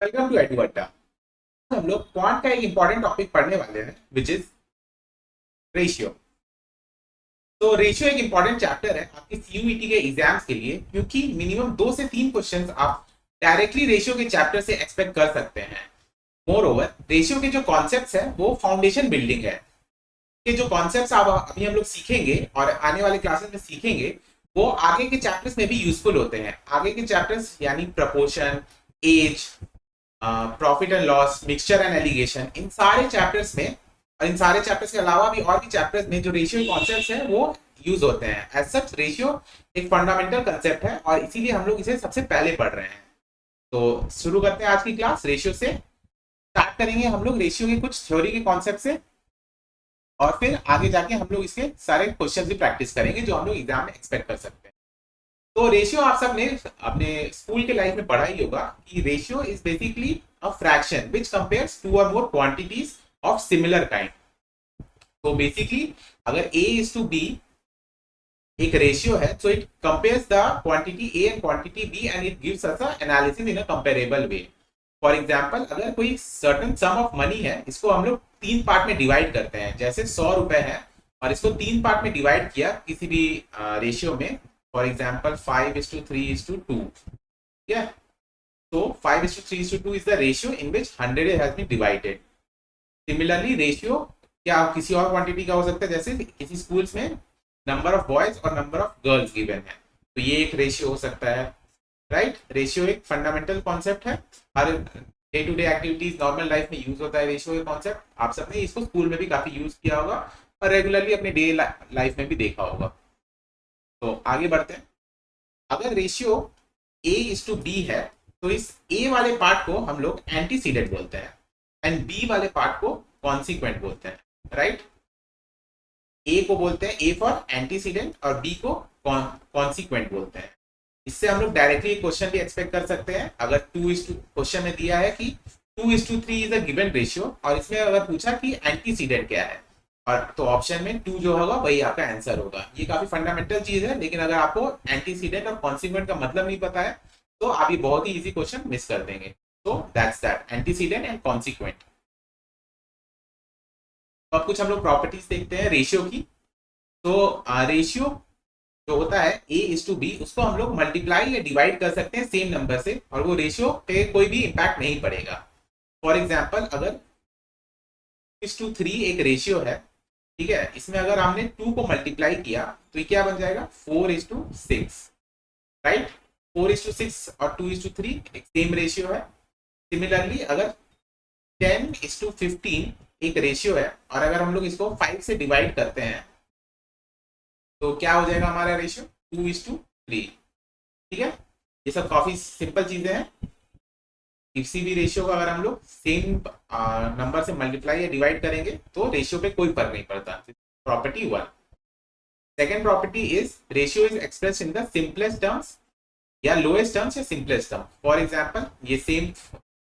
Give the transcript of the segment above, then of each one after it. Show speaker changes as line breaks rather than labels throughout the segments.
Welcome to edu अड्डा। हम लोग क्वांट का एक इंपॉर्टेंट टॉपिक पढ़ने वाले हैं विच इज रेशियो। तो रेशियो एक इंपॉर्टेंट चैप्टर है आपके सीयूईटी के एग्जाम्स के लिए, क्योंकि मिनिमम 2 से 3 क्वेश्चंस आप डायरेक्टली रेशियो के चैप्टर से एक्सपेक्ट कर सकते हैं। मोर ओवर रेशियो के जो कॉन्सेप्ट्स है वो फाउंडेशन बिल्डिंग है। कि जो कॉन्सेप्ट्स आप अभी हम लोग सीखेंगे और आने वाले क्लासेस में सीखेंगे वो आगे के चैप्टर्स में भी यूजफुल होते हैं। आगे के चैप्टर्स यानी proportion, age, profit and loss, mixture and alligation, इन सारे चैप्टर्स में और इन सारे चैप्टर्स के अलावा भी और भी चैप्टर्स में जो रेशियो कॉन्सेप्ट्स हैं वो यूज होते हैं। एज सच रेशियो एक फंडामेंटल कंसेप्ट है और इसीलिए हम लोग इसे सबसे पहले पढ़ रहे हैं। तो शुरू करते हैं आज की क्लास रेशियो से। स्टार्ट करेंगे हम लोग रेशियो के कुछ थ्योरी के कॉन्सेप्ट से और फिर आगे जाके हम लोग इसके सारे क्वेश्चन भी प्रैक्टिस करेंगे जो हम लोग एग्जाम में एक्सपेक्ट कर सकते हैं। तो रेशियो आप सबने अपने स्कूल के लाइफ में पढ़ा ही होगा कि ratio is basically a fraction which compares two or more quantities of similar kind. तो बेसिकली अगर a इज टू b एक रेशियो है, so it compares the quantity a and quantity b and it gives us a analysis in a comparable way. For example अगर कोई certain some of money है, इसको हम लोग 3 part में divide करते हैं। जैसे 100 रुपए है और इसको 3 पार्ट में डिवाइड किया किसी भी रेशियो में, फॉर एग्जाम्पल 5:3:2, ठीक है। तो 5:3:2 is the ratio in which 100 has been divided. Similarly ratio क्या किसी और क्वांटिटी का हो सकता है, जैसे किसी स्कूल्स में नंबर ऑफ बॉयज और नंबर ऑफ गर्ल्स गिवन है, तो ये एक रेशियो हो सकता है, राइट। रेशियो एक फंडामेंटल कॉन्सेप्ट है, हर day to day activities normal life use यूज होता है रेशियो का कॉन्सेप्ट। आप सबने इसको स्कूल में भी काफी यूज किया होगा और रेगुलरली अपने डे लाइफ में भी देखा होगा। तो आगे बढ़ते हैं। अगर ratio a is to b है तो इस a वाले पार्ट को हम लोग एंटीसीडेंट बोलते हैं एंड b वाले पार्ट को कॉन्सिक्वेंट बोलते हैं, राइट। a को बोलते हैं a फॉर एंटीसीडेंट और b को कॉन्सिक्वेंट बोलते हैं। इससे हम लोग डायरेक्टली क्वेश्चन भी एक्सपेक्ट कर सकते हैं। अगर क्वेश्चन में दिया है कि 2:3 इज अ गिवन रेशियो और इसमें अगर पूछा कि एंटीसीडेंट क्या है, और तो ऑप्शन में 2 जो होगा वही आपका आंसर होगा। ये काफी फंडामेंटल चीज है, लेकिन अगर आपको एंटीसीडेंट और कॉन्सिक्वेंट का मतलब नहीं पता है तो आप ये बहुत ही इजी क्वेश्चन मिस कर देंगे। तो that's that, antecedent and consequent. तो अब कुछ हम लोग प्रॉपर्टीज देखते हैं रेशियो की। तो रेशियो जो होता है a इज टू बी, उसको हम लोग मल्टीप्लाई या डिवाइड कर सकते हैं सेम नंबर से और वो रेशियो पे कोई भी इम्पैक्ट नहीं पड़ेगा। फॉर एग्जाम्पल अगर 2:3 एक रेशियो है, ठीक है, इसमें अगर हमने 2 को मल्टीप्लाई किया तो ये क्या बन जाएगा 4:6, राइट। 4:6 और 2:3 एक सेम रेशियो है। सिमिलरली अगर 10:15 एक रेशियो है और अगर हम लोग इसको 5 से डिवाइड करते हैं तो क्या हो जाएगा हमारा रेशियो 2:3, ठीक है। ये सब काफी सिंपल चीजें हैं। किसी भी रेशियो का अगर हम लोग सेम नंबर से मल्टीप्लाई या डिवाइड करेंगे तो रेशियो पे कोई फर्क नहीं पड़ता। Property 1। Second property is ratio is express in the simplest terms या लोएस्ट टर्म्स या सिंपलेस्ट टर्म। फॉर एग्जाम्पल ये सेम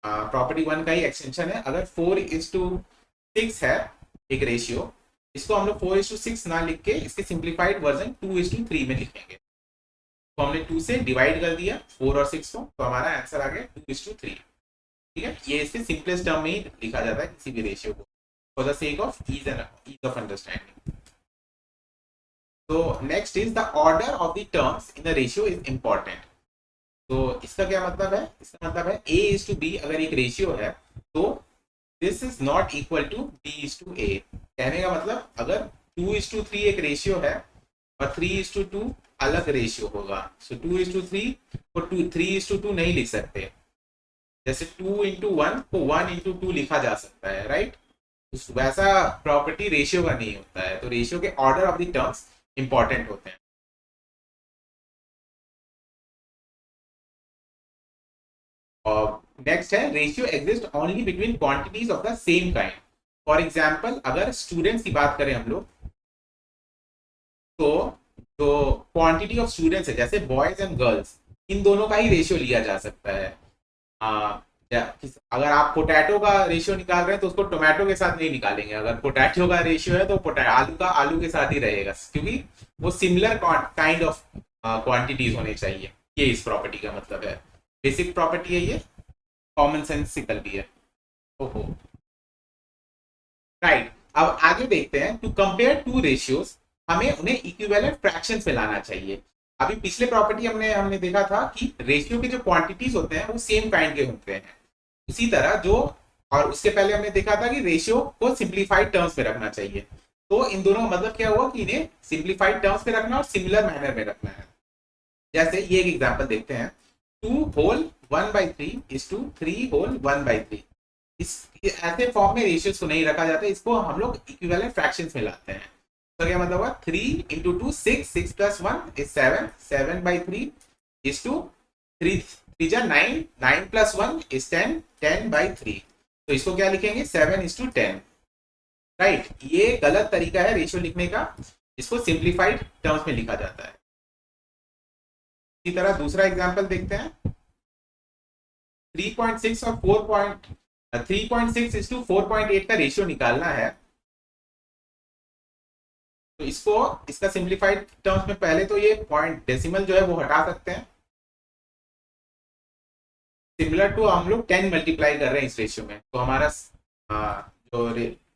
प्रॉपर्टी 1 का ही एक्सटेंशन है। अगर 4:6 है एक रेशियो, इसको हम लोग 4:6 ना लिख के इसके सिंप्लीफाइड वर्जन 2:3 में लिखेंगे। तो हमने 2 से डिवाइड कर दिया 4 और 6 को, तो हमारा आंसर आ गया 2:3, ठीक है। ये इसके सिंपलेस्ट टर्म में ही लिखा जाता है किसी भी रेशियो को, for the sake of ease of understanding. तो next is the order of the terms in the ratio is important. तो इसका क्या मतलब है, इसका मतलब है a इज टू b अगर एक रेशियो है तो this is not equal to b is to a। कहने का मतलब अगर 2:3 एक रेशियो है और 3:2 अलग रेशियो होगा, सो 2:3 को 3:2 नहीं लिख सकते। जैसे 2:1 को 1:2 लिखा जा सकता है, राइट। वैसा प्रॉपर्टी रेशियो का नहीं होता है। तो रेशियो के order of the terms important होते हैं। और नेक्स्ट है ratio exist only between quantities of the same kind. For example अगर स्टूडेंट्स की बात करें हम लोग, तो जो क्वांटिटी ऑफ स्टूडेंट्स है जैसे बॉयज एंड गर्ल्स, इन दोनों का ही रेशियो लिया जा सकता है। अगर आप पोटैटो का रेशियो निकाल रहे हैं तो उसको टोमेटो के साथ नहीं निकालेंगे। अगर पोटैटो का रेशियो है तो आलू का आलू के साथ ही रहेगा, क्योंकि वो सिमिलर काइंड ऑफ क्वांटिटीज होने चाहिए। ये इस प्रॉपर्टी का मतलब है, बेसिक प्रॉपर्टी है ये। कॉमन सेंसिकल भी है। ओहो, राइट। अब आगे देखते हैं, टू कंपेयर टू रेशियोज हमें उन्हें इक्विवेलेंट फ्रैक्शंस में लाना चाहिए। अभी पिछले प्रॉपर्टी हमने हमने देखा था कि रेशियो के जो क्वांटिटीज होते हैं वो सेम काइंड के होते हैं। उसी तरह जो, और उसके पहले हमने देखा था कि रेशियो को सिंप्लीफाइड टर्म्स में रखना चाहिए। तो इन दोनों का मतलब क्या हुआ कि इन्हें सिंप्लीफाइड टर्म्स में रखना और सिमिलर मैनर में रखना है। जैसे ये एक एग्जांपल देखते हैं, 2 होल 1/3 इज टू 3 होल 1/3। इस ऐसे फॉर्म में रेशियोज को नहीं रखा जाता, इसको हम लोग इक्विवेलेंट फ्रैक्शंस में लाते हैं। तो क्या मतलब हुआ, 3 into 2 6, 6 plus 1 is 7, 7/3 is to 3 3 जा 9, 9 प्लस 1 इज 10, 10/3। तो इसको क्या लिखेंगे, 7:10। राइट, ये गलत तरीका है रेशियो लिखने का, इसको सिंप्लीफाइड टर्म्स में लिखा जाता है। इसी तरह दूसरा एग्जांपल देखते हैं, 3.6 और 3.6 इज टू 4.8 का रेशियो निकालना है। तो इसको, इसका सिंप्लीफाइड टर्म्स में पहले तो ये पॉइंट डेसिमल जो है वो हटा सकते हैं। सिमिलर टू हम लोग 10 मल्टीप्लाई कर रहे हैं इस रेशियो में, तो हमारा जो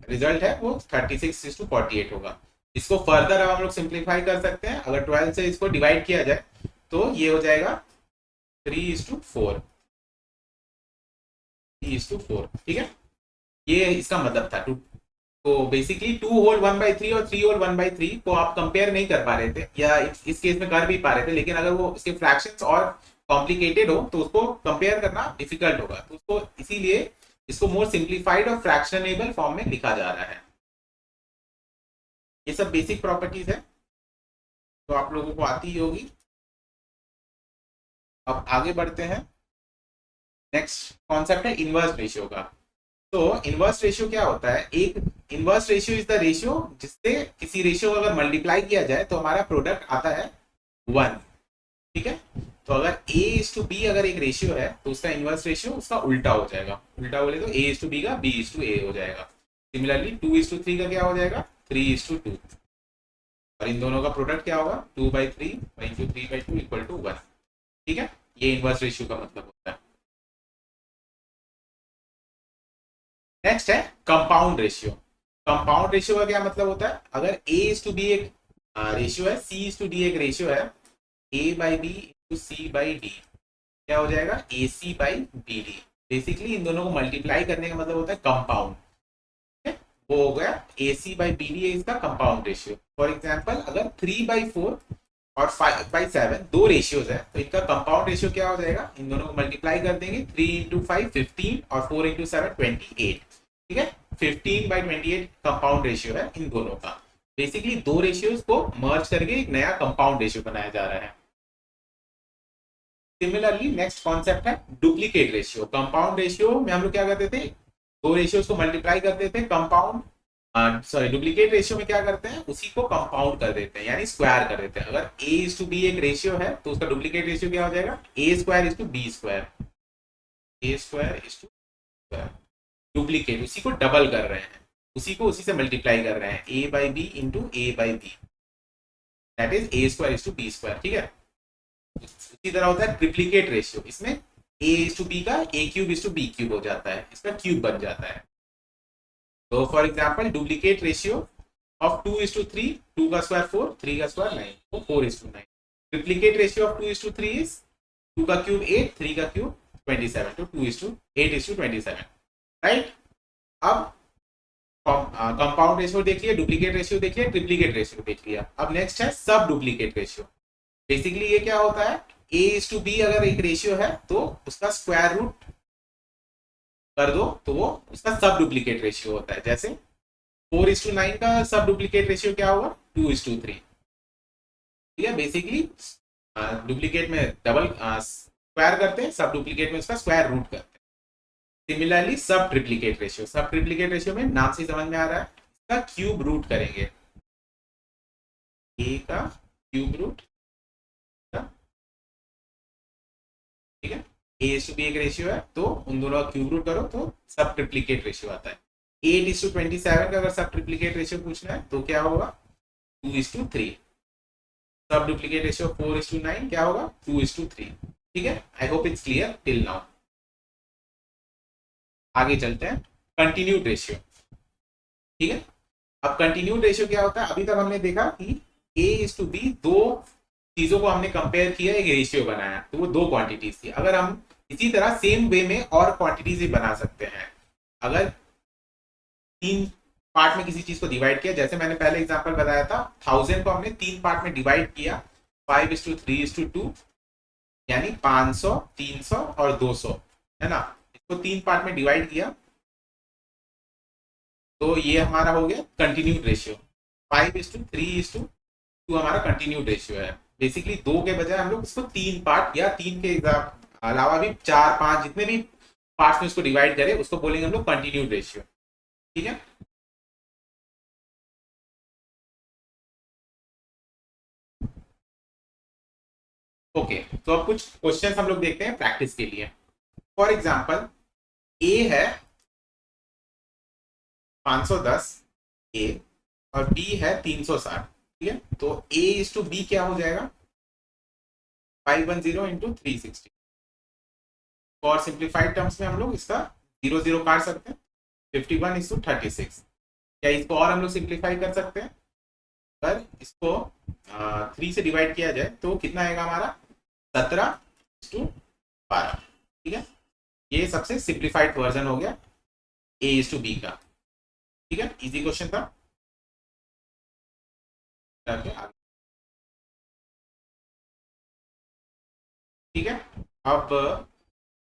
रिजल्ट है वो 36:48 होगा। इसको फर्दर हम लोग सिंप्लीफाई कर सकते हैं, अगर 12 से इसको डिवाइड किया जाए तो ये हो जाएगा 3:4, 3:4। ठीक है, ये इसका मतलब था। तो बेसिकली 2 होल 1/3 और 3 होल 1/3 को आप कंपेयर नहीं कर पा रहे थे, या इस केस में कर भी पा रहे थे, लेकिन अगर वो इसके फ्रैक्शंस और कॉम्प्लिकेटेड हो तो उसको कंपेयर करना डिफिकल्ट होगा। तो उसको इसीलिए इसको मोर सिंप्लीफाइड और फ्रैक्शनेबल फॉर्म में लिखा जा रहा है। ये सब बेसिक प्रॉपर्टीज है तो आप लोगों को आती ही होगी। अब आगे बढ़ते हैं, नेक्स्ट कॉन्सेप्ट है इनवर्स रेशियो का। तो इनवर्स रेशियो क्या होता है, एक inverse ratio is the ratio जिससे किसी रेशियो को अगर मल्टीप्लाई किया जाए तो हमारा प्रोडक्ट आता है 1। ठीक है, तो अगर a इज टू बी अगर एक रेशियो है तो उसका इनवर्स रेशियो उसका उल्टा हो जाएगा। उल्टा बोले तो a इज टू बी का b इज टू a हो जाएगा। सिमिलरली 2:3 का क्या हो जाएगा, 3:2। और इन दोनों का प्रोडक्ट क्या होगा, 2/3 इंटू 3/2 इक्वल टू 1। ठीक है, ये इनवर्स रेशियो का मतलब होता है। नेक्स्ट है कंपाउंड रेशियो। कंपाउंड रेशियो का क्या मतलब होता है, अगर a इज टू बी एक रेशियो है, c इज टू d एक रेशियो है, a/b इंटू c/d क्या हो जाएगा, ac/bd। बेसिकली इन दोनों को मल्टीप्लाई करने का मतलब होता है कंपाउंड। वो हो गया ac/bd है इसका कंपाउंड रेशियो। फॉर एग्जांपल अगर 3/4 और 5/7 दो रेशियोज है तो इनका कंपाउंड रेशियो क्या हो जाएगा, इन दोनों को मल्टीप्लाई कर देंगे, 3 इंटू 5 15 और 4 इंटू 7 28। ठीक है, 15/28 कंपाउंड रेशियो है इन दोनों का। बेसिकली दो रेशियोज को मर्ज करके एक नया कंपाउंड रेशियो बनाया जा रहा है। सिमिलरली नेक्स्ट कॉन्सेप्ट है डुप्लीकेट रेशियो। कंपाउंड रेशियो में हम लोग क्या करते थे, दो रेशियोज को मल्टीप्लाई करते थे, कंपाउंड सॉरी डुप्लीकेट रेशियो में क्या करते हैं, उसी को कंपाउंड कर देते हैं, यानी स्क्वायर कर देते हैं। अगर a इज टू b एक रेशियो है तो उसका डुप्लीकेट रेशियो क्या हो जाएगा, a² is to b², a² is to square. Duplicate उसी को डबल कर रहे हैं, उसी को उसी से मल्टीप्लाई कर रहे हैं, a/b into a/b, that is a² is to b²। ठीक है, उसी तरह होता है ट्रिप्लीकेट रेशियो। इसमें a इज टू b का a³ इज टू b³ हो जाता है, इसका क्यूब बन जाता है। तो for example duplicate ratio of 2:3, 2 का स्क्वायर 4, 3 का स्क्वायर 9, तो 4:9। ट्रिप्लीकेट रेशियो ऑफ 2:3 इज 2 का क्यूब 8, 3 का क्यूब 27, तो 8:27। राइट, अब कंपाउंड रेशियो देख लिया, डुप्लीकेट रेशियो देख लिया, ट्रिप्लीकेट रेशियो देख लिया। अब नेक्स्ट है सब डुप्लीकेट रेशियो। बेसिकली ये क्या होता है, a इज टू b अगर एक रेशियो है तो उसका स्क्वायर रूट कर दो तो वो उसका सब डुप्लीकेट रेशियो होता है। जैसे 4:9 का सब डुप्लीकेट रेशियो क्या होगा, 2:3। ठीक है, बेसिकली डुप्लीकेट में डबल स्क्वायर करते हैं, सब डुप्लीकेट में उसका स्क्वायर रूट करते हैं। सिमिलरली सब ट्रिप्लीकेट रेशियो, सब ट्रिप्लीकेट रेशियो में नाम से समझ में आ रहा है, इसका क्यूब रूट करेंगे, a का क्यूब रूट। ठीक है, a इज टू b एक रेशियो है तो उन दोनों का क्यूब रूट करो तो सब ट्रिप्लीकेट रेशियो आता है। 8:27 का अगर सब ट्रिप्लीकेट रेशियो पूछना है तो क्या होगा, 2:3। सब डुप्लीकेट रेशियो 4:9 क्या होगा, 2:3। ठीक है, I hope it's clear till now. आगे चलते हैं कंटिन्यूड रेशियो। ठीक है, अब कंटिन्यूड रेशियो क्या होता है? अभी तक हमने देखा कि ए इज टू बी, दो चीजों को हमने कंपेयर किया, एक रेशियो बनाया, तो वो दो क्वांटिटीज थी। अगर हम इसी तरह सेम वे में और क्वांटिटीज भी बना सकते हैं। अगर तीन पार्ट में किसी चीज को डिवाइड किया, जैसे मैंने पहले एग्जांपल बताया था, 1000 को हमने तीन पार्ट में डिवाइड किया, 5:3:2, यानी 500, 300 और 200, है ना। इसको तीन पार्ट में डिवाइड किया तो ये हमारा हो गया कंटिन्यूड रेशियो। 5:3:2 हमारा कंटिन्यूड रेशियो है। बेसिकली दो के बजाय हम लोग इसको तीन पार्ट या तीन के अलावा भी चार पांच जितने भी पार्ट्स में इसको डिवाइड करें उसको बोलेंगे हम लोग कंटिन्यूड रेशियो। ठीक है, ओके। तो अब कुछ क्वेश्चंस हम लोग देखते हैं प्रैक्टिस के लिए। फॉर एग्जांपल, ए है 510 ए और बी है 360। ठीक है, तो ए इज टू बी क्या हो जाएगा? 510 इंटू 360। और सिंप्लीफाइड टर्म्स में हम लोग इसका जीरो जीरो काट सकते हैं, 51:36। क्या इसको और हम लोग सिंप्लीफाई कर सकते हैं? अगर इसको 3 से डिवाइड किया जाए तो कितना आएगा हमारा? 17:12। ठीक है, ये सबसे सिंप्लीफाइड वर्जन हो गया ए इज टू बी का। ठीक है, इजी क्वेश्चन था। ठीक है, अब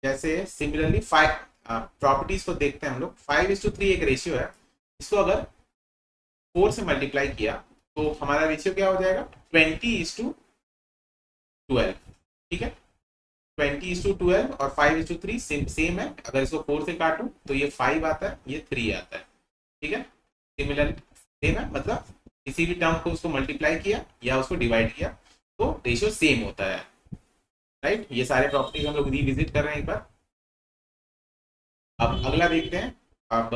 जैसे सिमिलरली 5 प्रॉपर्टीज को देखते हैं हम लोग। 5:3 एक रेशियो है, इसको अगर 4 से मल्टीप्लाई किया तो हमारा रेशियो क्या हो जाएगा? 20:12। ठीक है, 20:12 और 5:3 सेम है। अगर इसको 4 से काटूं तो ये 5 आता है, ये 3 आता है। ठीक है, सिमिलर सेम है, मतलब किसी भी टर्म को उसको मल्टीप्लाई किया या उसको डिवाइड किया तो रेशियो सेम होता है। राइट, ये सारे प्रॉपर्टीज हम लोग रिविजिट कर रहे हैं एक बार। अब अगला देखते हैं। अब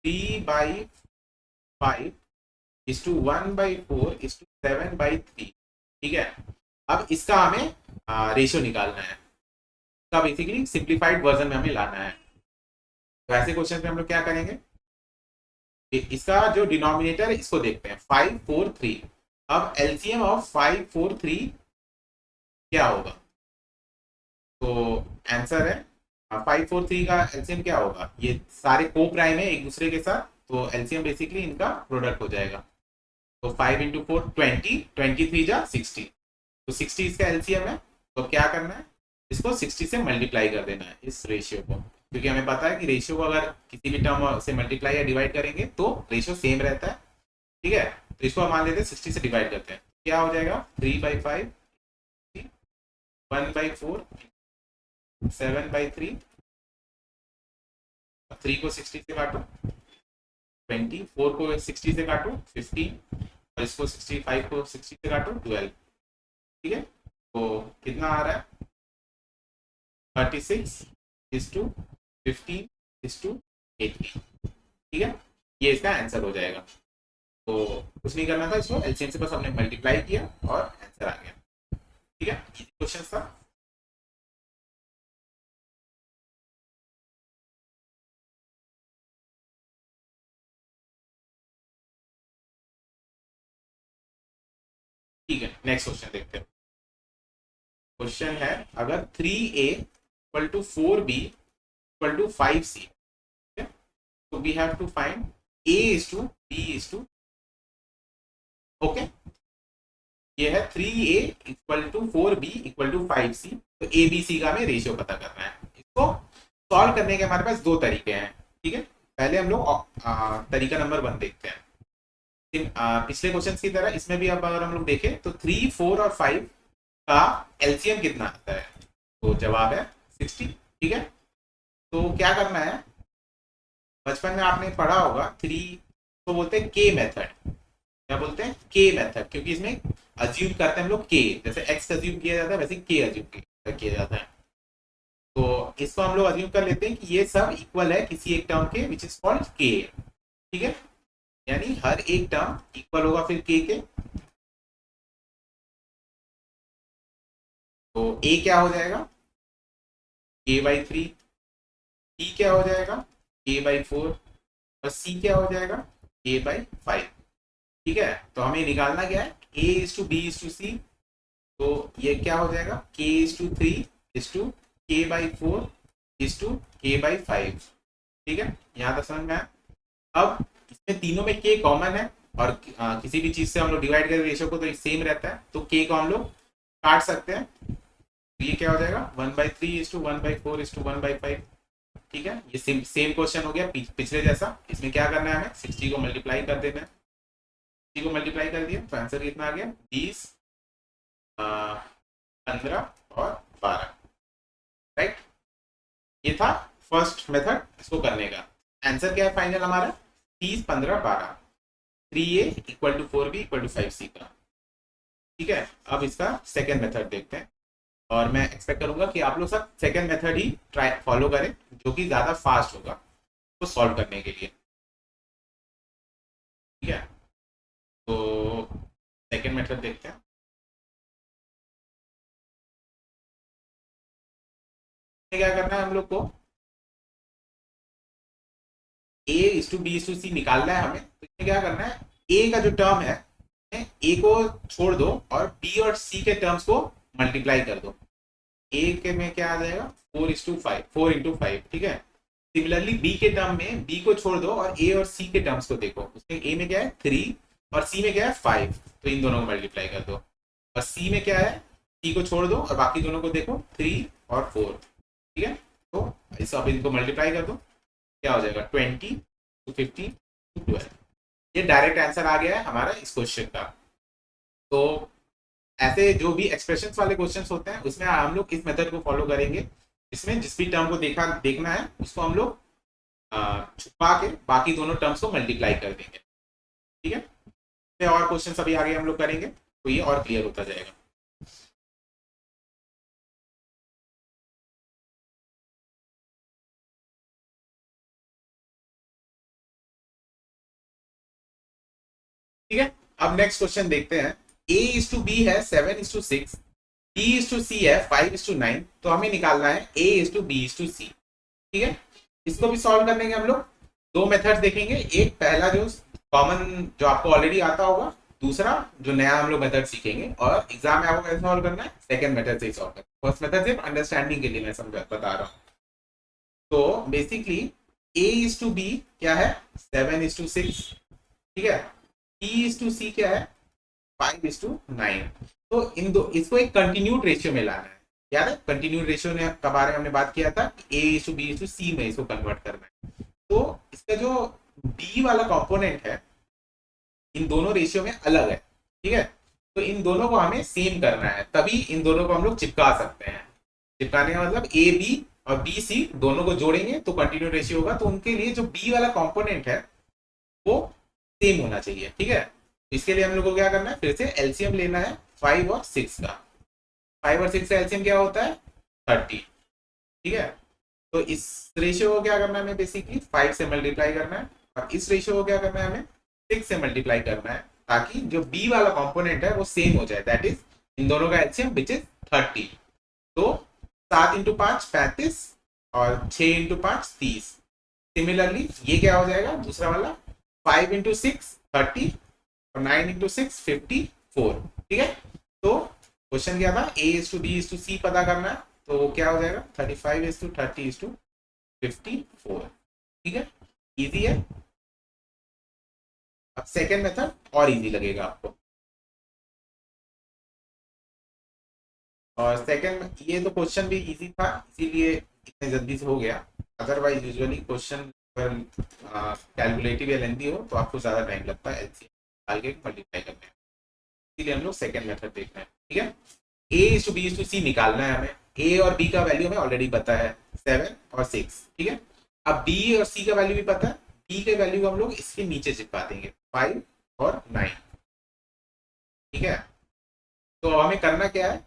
3/5:1/4:7/3। ठीक है, अब इसका हमें रेशियो निकालना है। इसका बेसिकली सिंप्लीफाइड वर्जन में हमें लाना है। तो ऐसे क्वेश्चन में हम लोग क्या करेंगे? इसका जो डिनोमिनेटर है इसको देखते हैं, 543। अब एलसीएम ऑफ 543 क्या होगा? तो आंसर है 543 का एलसीएम क्या होगा? ये सारे को प्राइम है एक दूसरे के साथ, तो एलसीएम बेसिकली इनका प्रोडक्ट हो जाएगा। तो 5 × 4 20, 23 × 60, तो 60 इसका एलसीएम है। तो क्या करना है? इसको 60 से मल्टीप्लाई कर देना है इस रेशियो को, क्योंकि हमें पता है कि रेशियो को अगर किसी भी टर्म से मल्टीप्लाई या डिवाइड करेंगे तो रेशियो सेम रहता है। ठीक है, तो इसको हम मान लेते हैं 60 से डिवाइड करते हैं, क्या हो जाएगा? 3/5, 1/4, 7/3। 3 को 60 से काटो 20, 4 को 60 से काटो 15, और इसको 65 को 60 से काटो 12। ठीक है, तो कितना आ रहा है? 36:15:18। ठीक है, ये इसका आंसर हो जाएगा। तो कुछ नहीं करना था, इसको एलसीएम से बस हमने मल्टीप्लाई किया और आंसर आ गया। ठीक है, इजी क्वेश्चन था। ठीक है, नेक्स्ट क्वेश्चन देखते हैं। क्वेश्चन है, अगर 3a = 4b = 5c, तो we have to find a:b:, okay. ये है 3a = 4b = 5c, तो ए बी सी का हमें रेशियो पता करना है। इसको सॉल्व करने के हमारे पास दो तरीके हैं। ठीक है, पहले हम लोग तरीका नंबर 1 देखते हैं। पिछले क्वेश्चन की तरह इसमें भी अब अगर हम लोग देखें तो 3, 4 और 5 का एलसीएम कितना आता है? तो जवाब है 60। ठीक है, तो क्या करना है? बचपन में आपने पढ़ा होगा 3 तो बोलते हैं के मेथड। क्या बोलते हैं? के मेथड, क्योंकि इसमें अज्यूम करते हैं हम लोग के, जैसे एक्स अज्यूम किया जाता है वैसे के अज्यूम किया जाता है। तो इसको हम लोग अज्यूम कर लेते हैं कि ये सब इक्वल है किसी एक टर्म के, विच इज कॉल्ड के। ठीक है, यानी हर एक टर्म इक्वल होगा फिर के के। तो ए क्या हो जाएगा? k/3। B क्या हो जाएगा A/4 और C क्या हो जाएगा A/5। ठीक है, तो हमें निकालना क्या है A/B/C। तो ये क्या हो जाएगा K/3:K/4:K/5। ठीक है, यहाँ तक समझ में आया। अब इसमें तीनों में K कॉमन है और किसी भी चीज से हम लोग डिवाइड करें रेशियो को तो सेम रहता है, तो K को हम लोग काट सकते हैं। तो ये क्या हो जाएगा 1/3:1/4:1/5। ठीक है, ये सेम क्वेश्चन हो गया पिछले जैसा। इसमें क्या करना है हमें 60 को मल्टीप्लाई कर देना है। 60 को मल्टीप्लाई कर दिया तो आंसर कितना आ गया 20, 15 और 12। राइट, ये था फर्स्ट मेथड इसको करने का। आंसर क्या है फाइनल हमारा 30, 15, 12। 3A = 4B = 5C का। ठीक है, अब इसका सेकेंड मेथड देखते हैं और मैं एक्सपेक्ट करूंगा कि आप लोग सब सेकेंड मेथड ही ट्राई फॉलो करें जो कि ज्यादा फास्ट होगा तो सॉल्व करने के लिए। ठीक है, तो सेकेंड मेथड देखते हैं। क्या करना है हम लोग को A/B/C निकालना है हमें। तो इसमें क्या करना है A का जो टर्म है A को छोड़ दो और B और C के टर्म्स को मल्टीप्लाई कर दो। A के में क्या आ जाएगा 4:5, 4 × 5। ठीक है, सिमिलरली B के टर्म में B को छोड़ दो और A और C के टर्म्स को देखो। उसमें A में क्या है 3 और C में क्या है 5, तो इन दोनों को मल्टीप्लाई कर दो। और C में क्या है C को छोड़ दो और बाकी दोनों को देखो 3 और 4। ठीक है, तो इस अब इनको मल्टीप्लाई कर दो, क्या हो जाएगा 20 to 50 to 12। ये डायरेक्ट आंसर आ गया है हमारा इस क्वेश्चन का। तो ऐसे जो भी एक्सप्रेशंस वाले क्वेश्चंस होते हैं उसमें हम लोग इस मेथड को फॉलो करेंगे। इसमें जिस भी टर्म को देखना है उसको हम लोग छुपा के बाकी दोनों टर्म्स को मल्टीप्लाई कर देंगे। ठीक है, फिर और क्वेश्चन अभी आगे हम लोग करेंगे तो ये और क्लियर होता जाएगा। ठीक है, अब नेक्स्ट क्वेश्चन देखते हैं। A/B है 7:6, B/C है 5:9। तो हमें निकालना है A/B/C। ठीक है, इसको भी सॉल्व करने के हम लोग दो मेथड्स देखेंगे। एक पहला जो कॉमन जो आपको ऑलरेडी आता होगा, दूसरा जो नया हम लोग मेथड सीखेंगे। और एग्जाम में आपको कैसे सॉल्व करना है सेकंड मेथड से ही सॉल्व करना है। फर्स्ट मेथड सिर्फ अंडरस्टैंडिंग के लिए मैं समझा बता रहा हूँ। तो बेसिकली A/B क्या है 7:6। ठीक है, B/C क्या है 5:9। तो इन दो इसको एक कंटिन्यूड रेशियो में लाना है। याद है कंटिन्यूड रेशियो ने के बारे में हमने बात किया था A/B/C में इसको कन्वर्ट करना है। तो इसका जो B वाला कंपोनेंट है इन दोनों रेशियो में अलग है। ठीक है, तो इन दोनों को हमें सेम करना है, तभी इन दोनों को हम लोग चिपका सकते हैं। चिपकाने का मतलब AB और BC दोनों को जोड़ेंगे तो कंटिन्यूड रेशियो होगा। तो उनके लिए जो B वाला कंपोनेंट है वो सेम होना चाहिए। ठीक है, इसके लिए हम लोग को क्या करना है फिर से एलसीएम लेना है 5 और 6 का। 5 और 6 का एलसीएम क्या होता है 30। ठीक है, तो इस रेशियो को क्या करना है हमें बेसिकली 5 से मल्टीप्लाई करना है और इस रेशियो को क्या करना है हमें 6 से मल्टीप्लाई करना है, ताकि जो बी वाला कंपोनेंट है वो सेम हो जाए। दैट इज इन दोनों का एलसीएम विच इज 30। तो 7 × 5 35 और 6 × 5 30। सिमिलरली ये क्या हो जाएगा दूसरा वाला 5 × 6 30 और 9 × 6 54। ठीक है, तो क्वेश्चन क्या था A/B/C पता करना है। तो क्या हो जाएगा 35:30:54। ठीक है, इजी है। अब सेकेंड मेथड और इजी लगेगा आपको। और सेकेंड ये तो क्वेश्चन भी इजी था इसीलिए इतने जल्दी से हो गया। अदरवाइज यूजुअली क्वेश्चन कैलकुलेटिव या लेंथी हो तो आपको ज्यादा टाइम लगता है एलसीएम डाल के मल्टीप्लाई करने में। इसलिए हम लोग सेकेंड मेथड देखना है। ठीक है, A/B/C निकालना है हमें। A और B का वैल्यू हमें ऑलरेडी पता है 7 और 6। ठीक है, अब B और C का वैल्यू भी पता है। B के वैल्यू को हम लोग इसके नीचे चिपका देंगे 5 और 9। ठीक है, तो हमें करना क्या है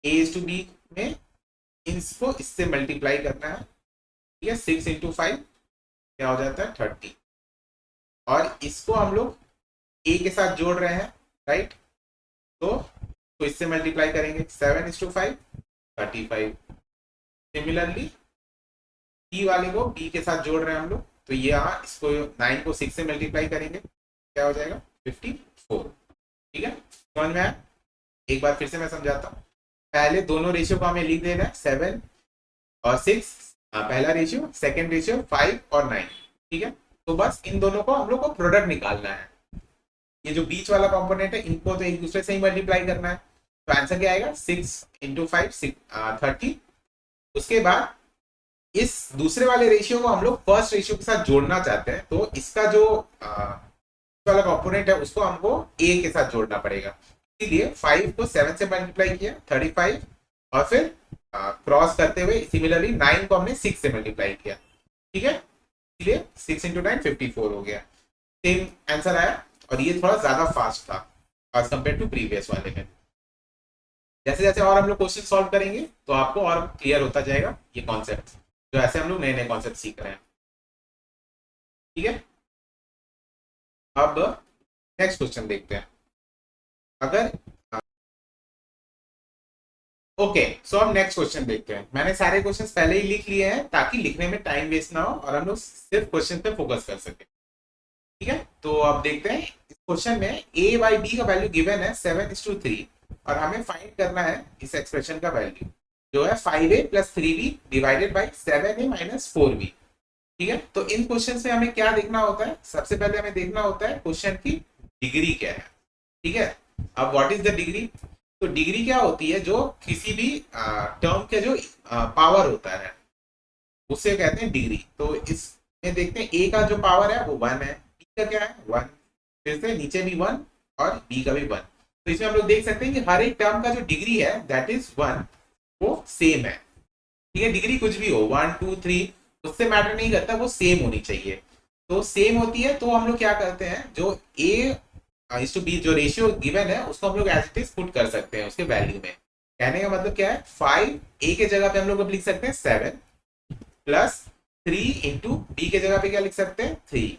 A/B में इसको इससे मल्टीप्लाई करना है। ठीक है, 6 × 5 क्या हो जाता है 30 और इसको हम लोग A के साथ जोड़ रहे हैं। राइट, तो इससे मल्टीप्लाई करेंगे 7 × 5 35। सिमिलरली सी वाले को बी के साथ जोड़ रहे हैं हम लोग, तो ये यहाँ इसको 9 को 6 से मल्टीप्लाई करेंगे, क्या हो जाएगा 54। ठीक है, समझ में आया? एक बार फिर से मैं समझाता हूँ। पहले दोनों रेशियो को हमें लिख देना है 7 और 6, पहला रेशियो, सेकेंड रेशियो 5 और 9। ठीक है, तो बस इन दोनों को हम लोग को प्रोडक्ट निकालना है। ये जो बीच वाला कंपोनेंट है इनको तो एक दूसरे से ही मल्टीप्लाई करना है, तो आंसर क्या आएगा 6 इंटू 5 30। उसके बाद इस दूसरे वाले रेशियो को हम लोग फर्स्ट रेशियो के साथ जोड़ना चाहते हैं, तो इसका जो वाला कंपोनेंट है उसको हमको ए के साथ जोड़ना पड़ेगा। इसीलिए 5 को 7 से मल्टीप्लाई किया 35, और फिर क्रॉस करते हुए सिमिलरली 9 को हमने 6 से मल्टीप्लाई किया। ठीक है, इसलिए 6 इंटू 9 54 हो गया, सेम आंसर आया। और ये थोड़ा ज्यादा फास्ट था एज कंपेयर टू प्रीवियस वाले में। जैसे जैसे और हम लोग क्वेश्चन सॉल्व करेंगे तो आपको और क्लियर होता जाएगा ये कॉन्सेप्ट, जो ऐसे हम लोग नए नए कॉन्सेप्ट सीख रहे हैं। ठीक है, अब नेक्स्ट क्वेश्चन देखते हैं। अगर ओके, सो अब नेक्स्ट क्वेश्चन देखते हैं। मैंने सारे क्वेश्चंस पहले ही लिख लिए हैं ताकि लिखने में टाइम वेस्ट ना हो और हम लोग सिर्फ क्वेश्चन पे फोकस कर सके। ठीक है, तो अब देखते हैं इस क्वेश्चन में a बाई बी का वैल्यू गिवन है 7:3, और हमें फाइंड करना है इस एक्सप्रेशन का वैल्यू जो है 5a plus 3b divided by 7a minus 4b। ठीक है, तो इन क्वेश्चन से हमें क्या देखना होता है, सबसे पहले हमें देखना होता है क्वेश्चन की डिग्री क्या है। ठीक है, अब व्हाट इज द डिग्री? तो डिग्री क्या होती है, जो किसी भी टर्म के जो पावर होता है उसे कहते हैं डिग्री। तो इसमें देखते हैं a का जो पावर है वो 1 है, b का क्या है 1, फिर से नीचे भी 1 और b का भी 1। तो इसमें हम लोग देख सकते हैं कि हर एक टर्म का जो डिग्री है दैट इज 1 वो सेम है। ठीक है, डिग्री कुछ भी हो 1 2 3 उससे मैटर नहीं करता, वो सेम होनी चाहिए। तो सेम होती है तो हम लोग क्या करते हैं, जो a इस टू बी जो रेशियो गिवन है उसको हम लोग एज इट इज पुट कर सकते हैं उसके वैल्यू में। कहने का मतलब क्या है, 5 a के जगह पे हम लोग अब लिख सकते हैं 7 प्लस 3 इंटू बी के जगह पे क्या लिख सकते हैं 3।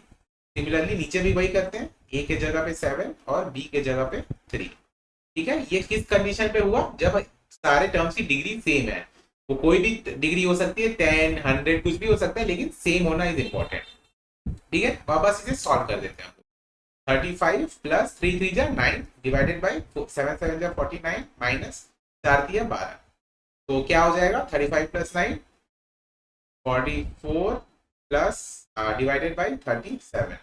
सिमिलरली नीचे भी वही करते हैं, a के जगह पे 7 और b के जगह पे 3। ठीक है, ये किस कंडीशन पे हुआ, जब सारे टर्म्स की डिग्री सेम है। वो कोई भी डिग्री हो सकती है 10 100 कुछ भी हो सकता है, लेकिन सेम होना इज इंपॉर्टेंट। ठीक है, वापस इसे सॉल्व कर देते हैं। 35 प्लस 3 3 जा 9 डिवाइडेड बाई 7 7 जा 49 माइनस 4 दिया 12। तो क्या हो जाएगा 35 प्लस 9 44 प्लस डिवाइडेड बाई 37।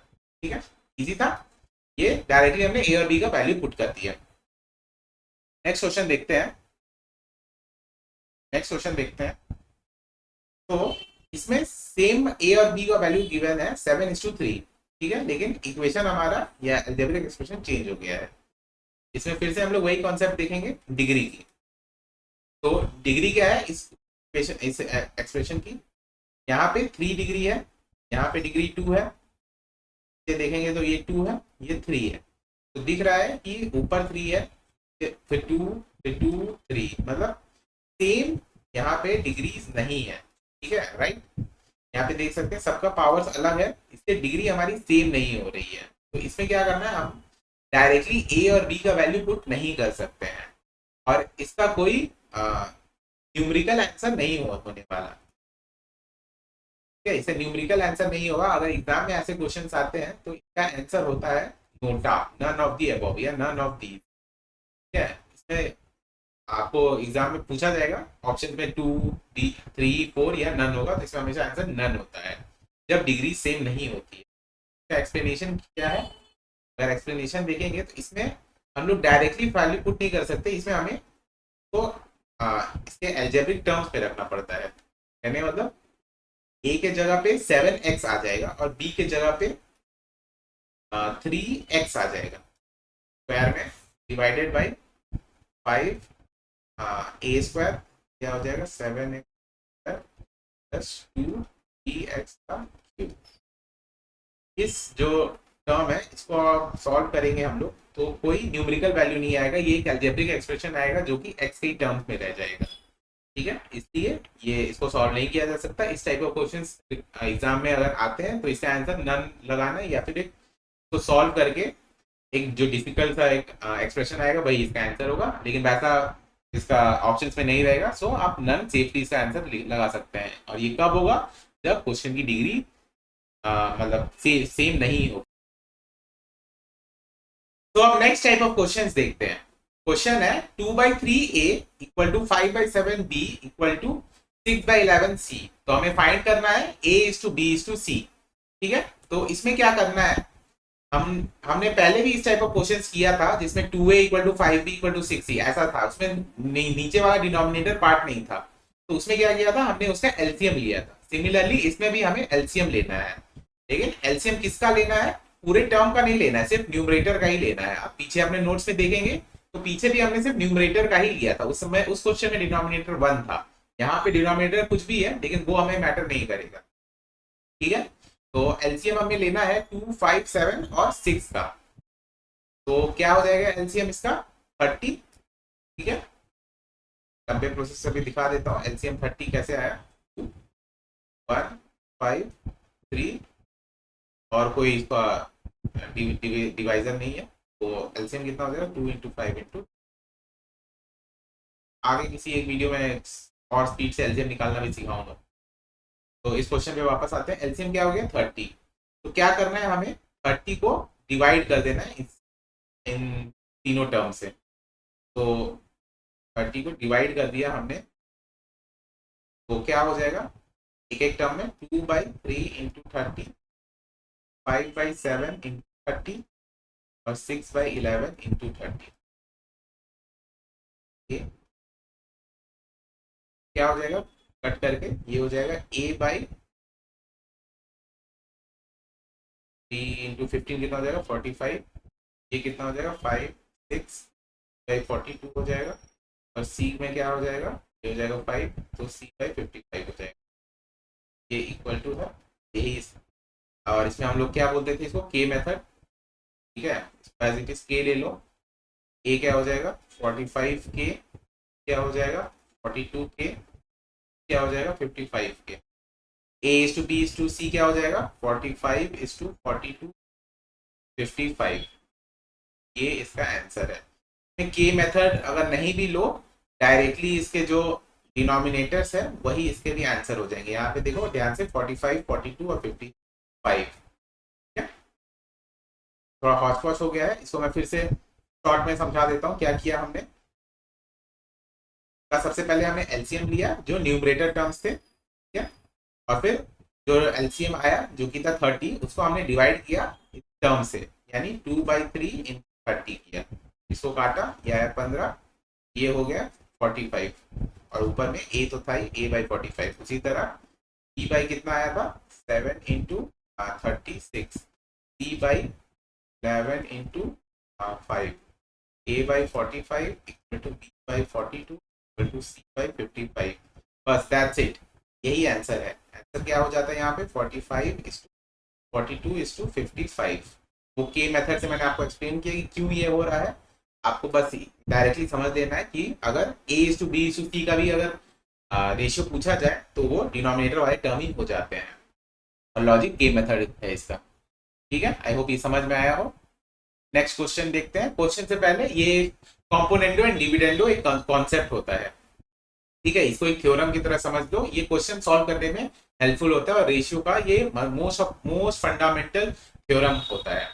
ठीक है, इजी था, ये डायरेक्टली हमने ए और बी का वैल्यू पुट कर दिया। नेक्स्ट क्वेश्चन देखते हैं। नेक्स्ट क्वेश्चन देखते हैं, तो इसमें सेम ए और बी का वैल्यू गिवन है 7:3। ठीक है, लेकिन इक्वेशन हमारा या अलजेब्रिक एक्सप्रेशन चेंज हो गया है। इसमें फिर से हम लोग वही कॉन्सेप्ट देखेंगे डिग्री की। तो डिग्री क्या है इस एक्सप्रेशन की, यहाँ पे 3 डिग्री है, यहाँ पे डिग्री 2 है, ये देखेंगे तो ये 2 है ये 3 है। तो दिख रहा है कि ऊपर 3 है फिर 2 फिर 2 3, मतलब सेम यहाँ पे डिग्रीज नहीं है। ठीक है, राइट, यहाँ पे देख सकते हैं सबका पावर्स अलग है, इससे डिग्री हमारी सेम नहीं हो रही है। तो इसमें क्या करना है, हम डायरेक्टली ए और बी का वैल्यू पुट नहीं कर सकते हैं, और इसका कोई न्यूमेरिकल आंसर नहीं होने वाला। ठीक है, इससे न्यूमेरिकल आंसर नहीं होगा। अगर एग्जाम में ऐसे क्वेश्चंस आते हैं तो इसका आंसर होता है NOTA, none of the above या नन ऑफ दी। ठीक है, इसमें आपको एग्जाम में पूछा जाएगा ऑप्शन में 2 3 4 या नन होगा, तो इसमें हमेशा आंसर नन होता है जब डिग्री सेम नहीं होती है। इसका एक्सप्लेनेशन क्या है, अगर एक्सप्लेनेशन देखेंगे तो इसमें हम लोग डायरेक्टली वैल्यू पुट नहीं कर सकते, इसमें हमें तो इसके अलजेब्रिक टर्म्स पे रखना पड़ता है। कहने मतलब a के जगह पे 7x आ जाएगा और b के जगह पे 3x आ जाएगा, स्क्वायर में डिवाइडेड बाई 5 a स्क्वायर क्या हो जाएगा 7x प्लस 2x का क्यूब। इस जो टर्म है इसको आप सॉल्व करेंगे हम लोग तो कोई न्यूमेरिकल वैल्यू नहीं आएगा, ये एक अलजेब्रिक एक्सप्रेशन आएगा जो कि x के टर्म्स में रह जाएगा। ठीक है, इसलिए ये इसको सॉल्व नहीं किया जा सकता। इस टाइप ऑफ क्वेश्चंस एग्जाम में अगर आते हैं तो इसका आंसर नन लगाना है, या फिर एक तो सॉल्व करके एक जो डिफिकल्ट सा एक एक्सप्रेशन आएगा वही इसका आंसर होगा, लेकिन वैसा इसका ऑप्शंस में नहीं रहेगा। सो आप नन सेफली इसका आंसर लगा सकते हैं। और ये कब होगा, जब क्वेश्चन की डिग्री मतलब सेम नहीं हो। तो अब नेक्स्ट टाइप ऑफ क्वेश्चंस देखते हैं। क्वेश्चन है 2/3 a equal to 5/7 b equal to 6/11 c। तो हमें फाइंड करना है a is to b is to c। ठीक है, तो इसमें क्या करना है, हमने पहले भी इस टाइप ऑफ क्वेश्चंस किया था जिसमें 2a equal to 5b equal to 6c ऐसा था, उसमें नीचे वाला डिनोमिनेटर पार्ट नहीं था। तो उसमें क्या किया था, हमने उसका एलसीएम लिया था। सिमिलरली इसमें भी हमें एलसीएम लेना है, लेकिन एलसीएम किसका लेना है, पूरे टर्म का नहीं लेना है, सिर्फ न्यूमरेटर का ही लेना है। आप पीछे अपने नोट्स में देखेंगे तो पीछे भी हमने सिर्फ न्यूमरेटर का ही लिया था। उस समय उस क्वेश्चन में डिनोमिनेटर 1 था, यहाँ पे डिनोमिनेटर कुछ भी है लेकिन वो हमें मैटर नहीं करेगा। ठीक है, तो एलसीएम हमें लेना है 2, 5, 7 और 6 का। तो क्या हो जाएगा एलसीएम इसका 30। ठीक है, लंबे प्रोसेस से भी दिखा देता हूँ एलसीएम 30 कैसे आया। 2, 1, 5, 3 और कोई इसका डिवाइजर नहीं है, तो एलसीएम कितना हो जाएगा 2 इंटू 5 इंटू। आगे किसी एक वीडियो में और स्पीड से एलसीएम निकालना भी सिखाऊंगा। तो इस क्वेश्चन पे वापस आते हैं। एलसीएम क्या हो गया 30। तो क्या करना है, हमें 30 को डिवाइड कर देना है इन तीनों टर्म से। तो 30 को डिवाइड कर दिया हमने, तो क्या हो जाएगा, एक एक टर्म में 2/3 इंटू 30, 5/7 इंटू 30 और 6/11 इंटू 30। क्या हो जाएगा, कट करके ये हो जाएगा a/3 इंटू 15 कितना हो जाएगा 45। ये कितना हो जाएगा 5, 6/42 हो जाएगा। और c में क्या हो जाएगा, ये हो जाएगा 5, तो c/55 हो जाएगा। ये इक्वल टू है यही। और इसमें हम लोग क्या बोलते थे इसको, के मेथड। ठीक है, एज इट इज के ले लो। a क्या हो जाएगा 45k, क्या हो जाएगा 42k, क्या हो जाएगा 55k। a is to b is to c क्या हो जाएगा 45 is to 42 55। ये इसका आंसर है। के मेथड अगर नहीं भी लो, डायरेक्टली इसके जो डिनोमिनेटर्स है वही इसके भी आंसर हो जाएंगे। यहाँ पे देखो ध्यान से 45, 42 और 55। थोड़ा हॉच पॉच हो गया है, इसको मैं फिर से शॉर्ट में समझा देता हूँ क्या किया हमने। सबसे पहले हमने एलसीएम लिया जो न्यूमरेटर टर्म्स थे, ठीक है, और फिर जो एलसीएम आया जो कि था 30, उसको हमने डिवाइड किया टर्म से, यानी 2/3 इन 30 किया। इसको काटा, यह आया 15, ये हो गया 45, और ऊपर में a तो था ही a/45। उसी तरह b बाई कितना आया था 7 into 36, c/11 into 5, a/45 equal to b/42 equal to c/55। बस दैट्स इट, यही आंसर है। आंसर क्या हो जाता है यहाँ पे 45 is to 42 is to 55। वो के मेथड से मैंने आपको एक्सप्लेन किया कि क्यों ये हो रहा है। आपको बस डायरेक्टली समझ लेना है कि अगर a is to b is to c का भी अगर रेशियो पूछा जाए तो वो डिनोमिनेटर वाले टर्म ही हो जाते हैं, और लॉजिक के मेथड है इसका। ठीक है, आई होप ये समझ में आया हो। नेक्स्ट क्वेश्चन देखते हैं। क्वेश्चन से पहले ये कॉम्पोनेंडो एंड डिविडेंडो एक कॉन्सेप्ट होता है, ठीक है, इसको एक थ्योरम की तरह समझ लो। ये क्वेश्चन सॉल्व करने में हेल्पफुल होता है, और रेशियो का ये मोस्ट फंडामेंटल थ्योरम होता है।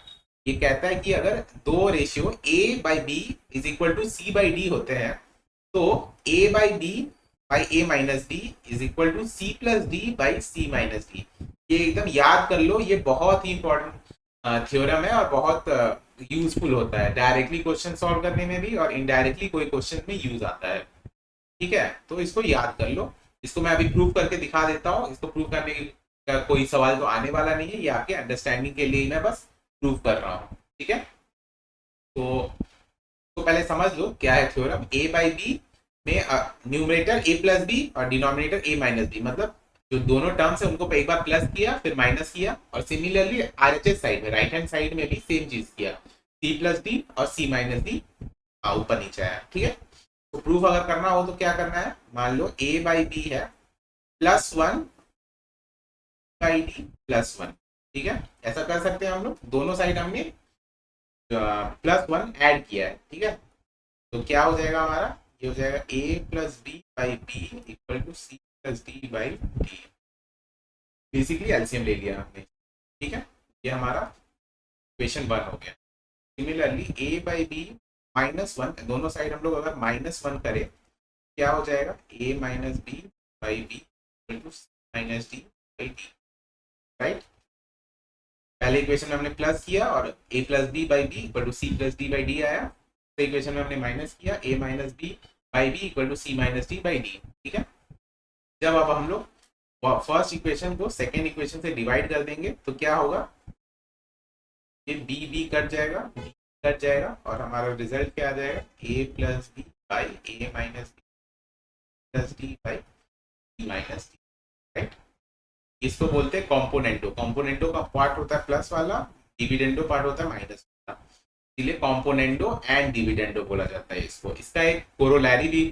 ये कहता है कि अगर दो ratio a/b is equal to c/d होते हैं, तो a/b/a-b is equal to c+d/c-d। ये एकदम याद कर लो, ये बहुत ही इंपॉर्टेंट थ्योरम है और बहुत यूजफुल होता है डायरेक्टली क्वेश्चन सॉल्व करने में भी, और इनडायरेक्टली कोई क्वेश्चन में यूज आता है। ठीक है, तो इसको याद कर लो। इसको मैं अभी प्रूव करके दिखा देता हूँ। इसको प्रूव करने का कोई सवाल तो आने वाला नहीं है, ये आपके अंडरस्टैंडिंग के लिए मैं बस प्रूव कर रहा हूँ। ठीक है, तो पहले समझ लो क्या है थ्योरम। a/b में न्यूमरेटर a+b और डिनोमिनेटर a-b, मतलब जो दोनों टर्म्स है उनको एक बार प्लस किया फिर माइनस किया, और सिमिलरली RHS साइड में राइट हैंड साइड में भी सेम चीज किया, c+d और c-d ऊपर नीचे आया। ठीक है, तो प्रूफ अगर करना हो तो क्या करना है, मान लो a/b है +1/d+1। ठीक है, ऐसा कर सकते हैं हम लोग, दोनों साइड हमने +1 ऐड किया है। ठीक है, तो क्या हो जाएगा हमारा, ये हो जाएगा a+b/b equal to c+d/d। Basically LCM ले लिया हमने, ठीक है। ये हमारा इक्वेशन 1 हो गया। सिमिलरली ए बाई बी -1, दोनों साइड हम लोग अगर -1 करें क्या हो जाएगा, a minus b by b minus d by d, right. पहले इक्वेशन में हमने प्लस किया और a plus b by b equal to c plus d by d आया। तो इक्वेशन में हमने माइनस किया a minus b by b equal to c minus d by d, ठीक है। जब अब हम लोग फर्स्ट इक्वेशन को सेकेंड इक्वेशन से डिवाइड कर देंगे तो क्या होगा, ये बी बी कट जाएगा, बी कट जाएगा और हमारा रिजल्ट क्या आ जाएगा, a plus b by a minus b plus d by d minus d, right. इसको बोलते हैं कॉम्पोनेंटो। कॉम्पोनेंटो का पार्ट होता है प्लस वाला, डिविडेंडो पार्ट होता है माइनस वाला, इसलिए कॉम्पोनेंटो एंड डिविडेंडो बोला जाता है इसको। इसका एक कोरोलरी भी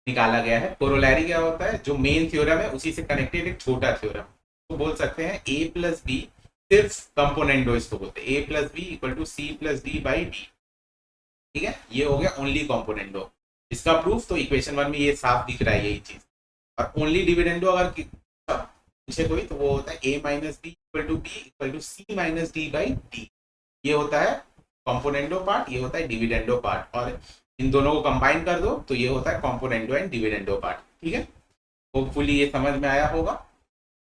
निकाला गया है। कोरोलरी क्या होता है, जो मेन थ्योरम है उसी से कनेक्टेड एक छोटा थ्योरम, तो बोल सकते हैं ए प्लस बी सिर्फ कंपोनेंटो इसको बोलते हैं, a plus b equal to c plus d by d, ठीक है। ये हो गया ओनली कॉम्पोनेंटो। इसका प्रूफ तो इक्वेशन 1 में ये साफ दिख रहा है यही चीज। और ओनली डिविडेंडो अगर पूछे कोई तो वो होता है a minus b equal to b equal to c minus d by d. ये होता है कॉम्पोनेंडो पार्ट, ये होता है डिविडेंडो पार्ट, और इन दोनों को कंबाइन कर दो तो ये होता है कॉम्पोनेंडो एंड डिविडेंडो पार्ट, ठीक है। होपफुली ये समझ में आया होगा।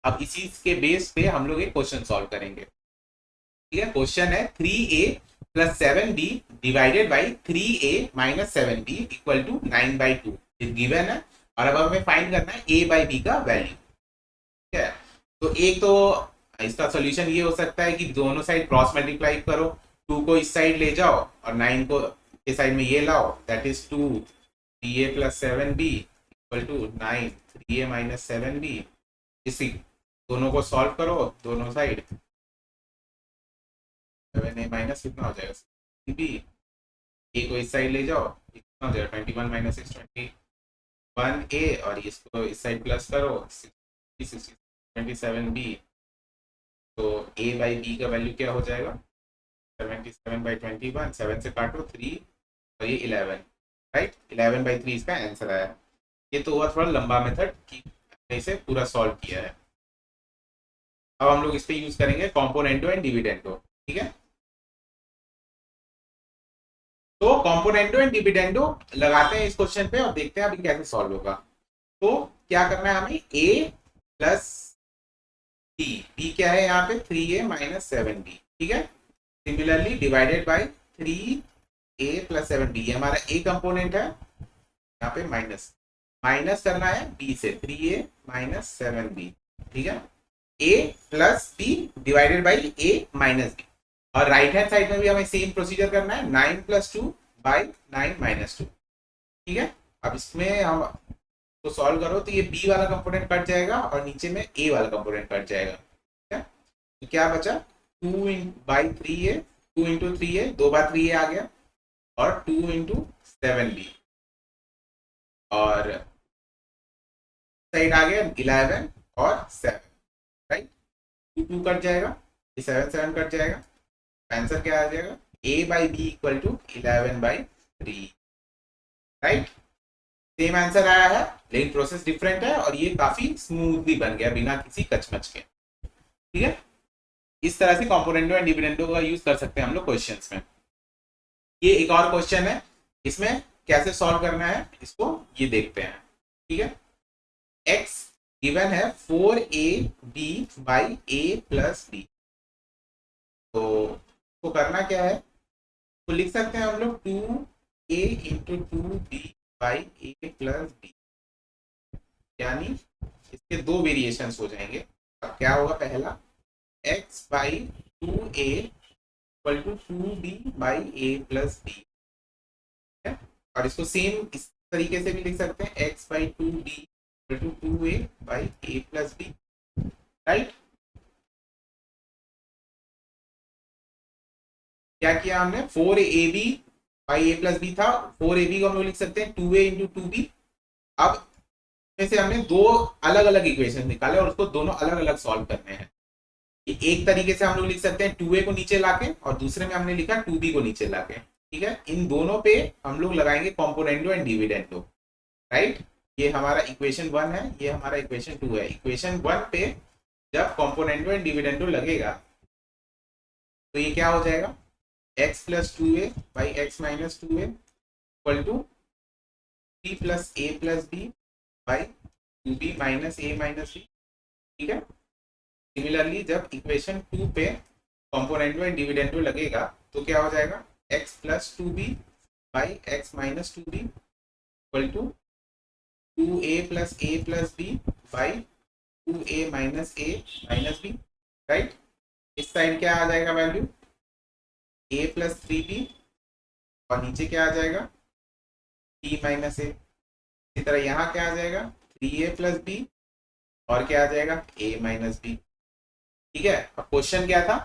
अब इसी के बेस पे हम लोग एक क्वेश्चन सॉल्व करेंगे, ठीक है। क्वेश्चन है 3a plus 7b divided by 3a minus 7b equal to 9/2 given है। और अब हमें फाइंड करना है a बाई b का वैल्यू, है। तो एक तो इसका सॉल्यूशन ये हो सकता है कि दोनों साइड क्रॉस मल्टीप्लाई करो, 2 को इस साइड ले जाओ और 9 को इस साइड में ये लाओ, that is 2 3a plus 7b equal to 9 3a minus 7b। इसी दोनों को सॉल्व करो, दोनों साइड 7a माइनस कितना हो जाएगा 6b, a को इस साइड ले जाओ, कितना हो जाएगा 21 माइनस 6 21a, और इसको इस साइड प्लस करो 27b। तो a बाई b का वैल्यू क्या हो जाएगा 77/21, 7 से काटो 3 और ये 11, राइट। 11/3 इसका आंसर आया। ये तो हुआ थोड़ा लंबा मेथड कि इसे पूरा सॉल्व किया है। अब हम लोग इस पे यूज करेंगे कॉम्पोनेंटो एंड डिविडेंडो, ठीक है। तो कॉम्पोनेंटो एंड डिविडेंडो लगाते हैं इस क्वेश्चन पे और देखते हैं अभी कैसे सॉल्व होगा। तो क्या करना है हमें, a प्लस b क्या है यहाँ पे 3a माइनस 7b, ठीक है। Similarly divided by 3a plus 7b, ये हमारा a कंपोनेंट है, यहाँ पे माइनस करना है b से 3a माइनस 7b, ठीक है। a plus b divided by a minus b, और राइट हैंड साइड में भी हमें सेम प्रोसीजर करना है 9 प्लस 2 बाई 9 माइनस 2, ठीक है। अब इसमें हम तो सॉल्व करो तो ये b वाला कंपोनेंट कट जाएगा और नीचे में a वाला कंपोनेंट कट जाएगा, ठीक है। तो क्या बचा 2 by 3a, 2 into 3a, 2 bar 3a आ गया, और 2 इंटू 7b, और साइड आ गया 11 और 7, राइट। 2 कट जाएगा, ये 7 कट जाएगा, आंसर क्या आ जाएगा a by b equal to 11/3, right. Same answer आया है लेकिन प्रोसेस डिफरेंट है, और ये काफी स्मूथली बन गया बिना किसी कचमच के, ठीक है। इस तरह से कॉम्पोनेंटो एंड डिविडेंडो का यूज कर सकते हैं हम लोग क्वेश्चंस में। ये एक और क्वेश्चन है, इसमें कैसे सॉल्व करना है इसको ये देखते हैं, ठीक है। x गिवन है 4ab by a plus b, तो करना क्या है, तो लिख सकते हैं हम लोग 2a into 2b by a plus b, यानी इसके दो वेरिएशंस हो जाएंगे। अब क्या होगा, पहला x by 2a equal to 2b by a plus b, और इसको सेम इस तरीके से भी लिख सकते हैं x by 2b equal to 2a by a plus b, right. क्या किया हमने, 4ab by a plus b था, 4ab को हम लोग लिख सकते हैं 2a इंटू 2b। अब में से हमने दो अलग अलग इक्वेशन निकाले और उसको दोनों अलग अलग सॉल्व करने हैं। एक तरीके से हम लोग लिख सकते हैं 2a को नीचे लाके, और दूसरे में हमने लिखा 2b को नीचे लाके, ठीक है। इन दोनों पे हम लोग लगाएंगे कॉम्पोनेंटो एंड डिविडेंडो, राइट। ये हमारा इक्वेशन 1 है, ये हमारा इक्वेशन 2 है। इक्वेशन 1 पे जब कॉम्पोनेंटो एंड डिविडेंडो लगेगा तो ये क्या हो जाएगा, x plus 2a by x minus 2a equal to 3 plus a plus b by 2b minus a minus b। ठीक है। सिमिलरली जब इक्वेशन 2 पे कॉम्पोनेंटो एंड डिविडेंडो लगेगा तो क्या हो जाएगा, x plus 2b by x minus 2b equal to 2a plus a plus b by 2a minus a minus b। Right. इस साइड क्या आ जाएगा वैल्यू, a प्लस 3b और नीचे क्या आ जाएगा, b माइनस a। इसी तरह यहाँ क्या आ जाएगा, 3a प्लस b और क्या आ जाएगा, a माइनस b। ठीक है। अब क्वेश्चन क्या था,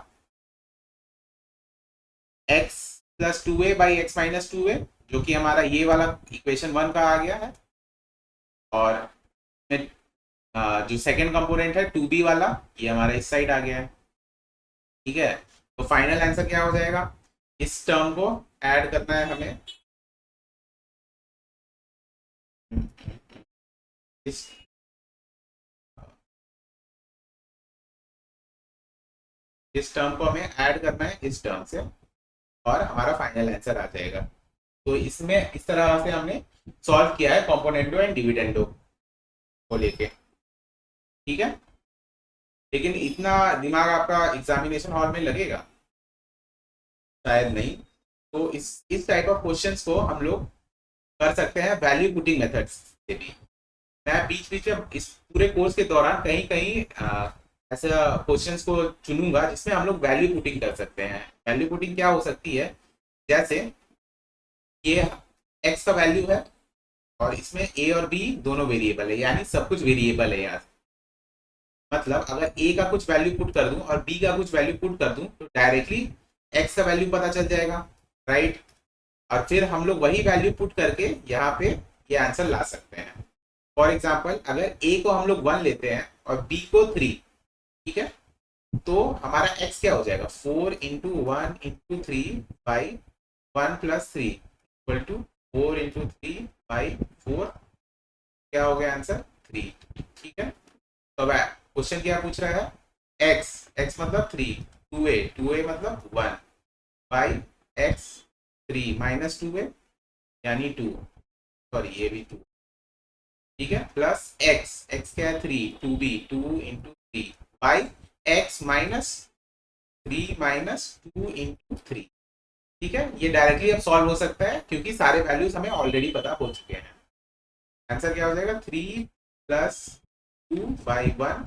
x plus 2a by x minus 2a, जो कि हमारा ये वाला इक्वेशन 1 का आ गया है, और जो सेकंड कंपोनेंट है 2b वाला, ये हमारा इस साइड आ गया है। ठीक है। तो फाइनल आंसर क्या हो जाएगा, इस टर्म को ऐड करना है हमें, इस टर्म को हमें ऐड करना है इस टर्म से, और हमारा फाइनल आंसर आ जाएगा। तो इसमें इस तरह से हमने सॉल्व किया है कॉम्पोनेंटो एंड डिविडेंडो को लेके। ठीक है। लेकिन इतना दिमाग आपका एग्जामिनेशन हॉल में लगेगा शायद नहीं। तो इस टाइप ऑफ क्वेश्चंस को हम लोग कर सकते हैं वैल्यू पुटिंग मेथड्स से भी। मैं बीच बीच में इस पूरे कोर्स के दौरान कहीं कहीं ऐसा क्वेश्चंस को चुनूंगा जिसमें हम लोग वैल्यू पुटिंग कर सकते हैं। वैल्यू पुटिंग क्या हो सकती है, जैसे ये x का वैल्यू है और इसमें a और b दोनों वेरिएबल है, यानी सब कुछ वेरिएबल है यहाँ। मतलब अगर a का कुछ वैल्यू पुट कर दूं और b का कुछ वैल्यू पुट कर दूं तो डायरेक्टली x का वैल्यू पता चल जाएगा। राइट। और फिर हम लोग वही वैल्यू पुट करके यहाँ पे ये आंसर ला सकते हैं। फॉर एग्जाम्पल अगर a को हम लोग 1 लेते हैं और b को 3, ठीक है, तो हमारा x क्या हो जाएगा, 4 into 1 into 3 by 1 plus 3 equal to 4 into 3 by 4, क्या हो गया आंसर 3। ठीक है। तो अब क्वेश्चन क्या पूछ रहा है, x मतलब 3, 2a मतलब 1 बाई x 3 माइनस 2a यानी 2, सॉरी ये भी 2। ठीक है। प्लस x क्या है 3, 2b 2 into 3 by x minus 3 minus 2 into 3। ठीक है। ये डायरेक्टली अब सॉल्व हो सकता है क्योंकि सारे वैल्यूज हमें ऑलरेडी पता हो चुके हैं। आंसर क्या हो जाएगा, 3 plus 2 by 1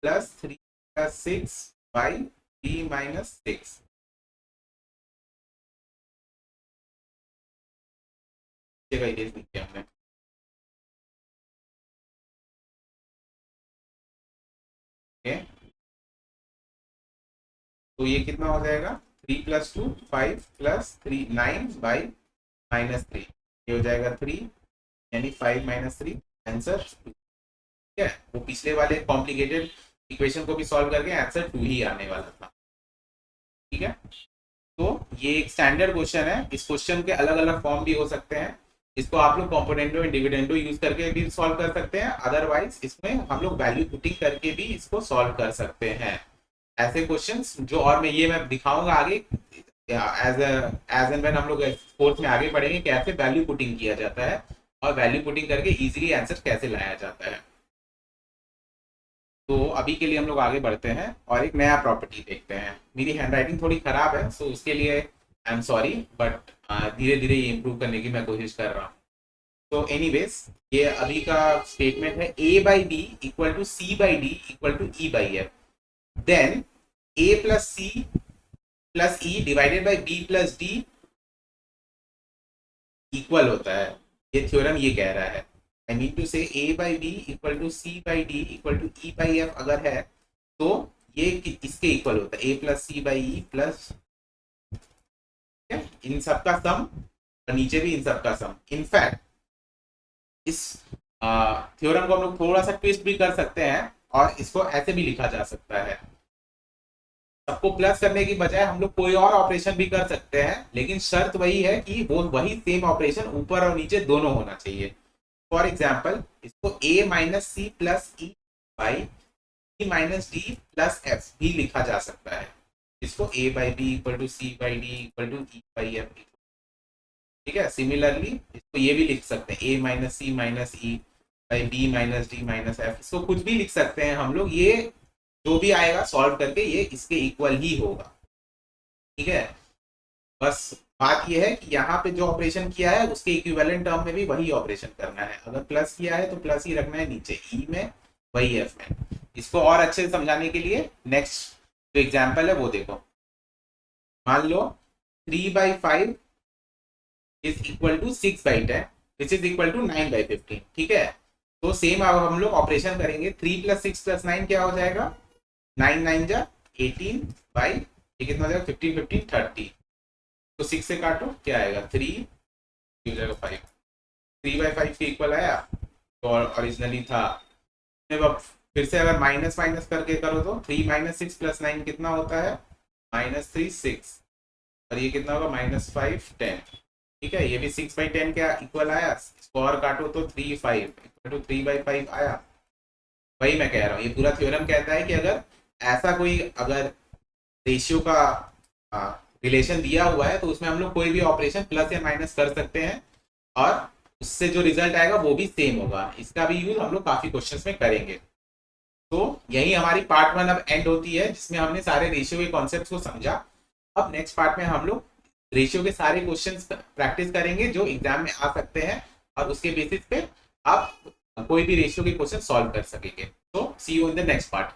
plus 3 plus 6 by 3 minus 6। हमने तो ये कितना हो जाएगा, 3 प्लस 2 5 प्लस 3 9 बाई माइनस 3, ये हो जाएगा 3 यानी 5 माइनस 3 आंसर 2। ठीक है। वो पिछले वाले कॉम्प्लिकेटेड इक्वेशन को भी सॉल्व करके आंसर 2 ही आने वाला था। ठीक है। तो ये एक स्टैंडर्ड क्वेश्चन है। इस क्वेश्चन के अलग अलग फॉर्म भी हो सकते हैं। इसको आप लोग कॉम्पोनेंटो एंड डिविडेंडो यूज करके भी सॉल्व कर सकते हैं, अदरवाइज इसमें हम लोग वैल्यू पुटिंग करके भी इसको सॉल्व कर सकते हैं। ऐसे क्वेश्चंस जो, और मैं दिखाऊंगा आगे एज एंड व्हेन हम लोग कोर्स में आगे बढ़ेंगे कैसे वैल्यू पुटिंग किया जाता है और वैल्यू पुटिंग करके इजीली आंसर कैसे लाया जाता है। तो अभी के लिए हम लोग आगे बढ़ते हैं और एक नया प्रॉपर्टी देखते हैं। मेरी हैंडराइटिंग थोड़ी खराब है, सो उसके लिए आई एम सॉरी, बट धीरे धीरे ये इम्प्रूव करने की मैं कोशिश कर रहा हूँ। तो एनीवेज ये अभी का स्टेटमेंट है, a by b equal to c by d equal to e by f, then a plus c plus e divided by b plus d equal होता है। ये थ्योरम ये कह रहा है, I mean to say a by b equal to c by d equal to e by f अगर है तो ये इसके इक्वल होता है, a plus c by e plus इन सब का सम और नीचे भी इन सब का सम। इनफैक्ट इस थ्योरम को हम लोग थोड़ा सा ट्विस्ट भी कर सकते हैं और इसको ऐसे भी लिखा जा सकता है, सबको प्लस करने की बजाय हम लोग कोई और ऑपरेशन भी कर सकते हैं, लेकिन शर्त वही है कि वो वही सेम ऑपरेशन ऊपर और नीचे दोनों होना चाहिए। फॉर एग्जाम्पल इसको a minus c plus e by e minus d plus f भी लिखा जा सकता है, इसको a by b equal to c by d equal to e by f. ठीक है, सिमिलरली इसको ये भी लिख सकते हैं a minus c minus e by b minus d minus f, इसको कुछ भी लिख सकते हैं हम लोग, ये जो भी आएगा सॉल्व करके ये इसके इक्वल ही होगा। ठीक है, बस बात ये है कि यहाँ पे जो ऑपरेशन किया है उसके इक्विवेलेंट टर्म में भी वही ऑपरेशन करना है, अगर प्लस किया है तो प्लस ही रखना है नीचे ई में वही एफ में। इसको और अच्छे से समझाने के लिए नेक्स्ट जो एग्जाम्पल है वो देखो। मान लो 3/5 is equal to 6/10 which is equal to 9/15। ठीक है, तो सेम अब हम लोग ऑपरेशन करेंगे, 3 + 6 + 9 क्या हो जाएगा, 9 9 जा 18 बाई ये कितना हो जाएगा 15 15 30, तो 6 से काटो क्या आएगा 3 हो जाएगा 5, 3/5 के इक्वल आया, तो ओरिजिनली था। अब फिर से अगर माइनस माइनस करके करो तो 3 - 6 + 9 कितना होता है -3 6, और ये कितना होगा -5 10। ठीक है, ये भी 6/10 के इक्वल आया, इसको और काटो तो 3 5 इक्वल टू 3/5 आया। वही मैं कह रहा हूँ, ये पूरा थ्योरम कहता है कि अगर ऐसा कोई अगर रेशियो का रिलेशन दिया हुआ है तो उसमें हम लोग कोई भी ऑपरेशन प्लस या माइनस कर सकते हैं और उससे जो रिजल्ट आएगा वो भी सेम होगा। इसका भी यूज हम लोग काफी क्वेश्चंस में करेंगे। तो यही हमारी पार्ट 1 अब एंड होती है, जिसमें हमने सारे रेशियो के कॉन्सेप्ट्स को समझा। अब नेक्स्ट पार्ट में हम लोग रेशियो के सारे क्वेश्चंस प्रैक्टिस करेंगे जो एग्जाम में आ सकते हैं, और उसके बेसिस पे आप कोई भी रेशियो के क्वेश्चन सॉल्व कर सकेंगे। तो see you in the next part.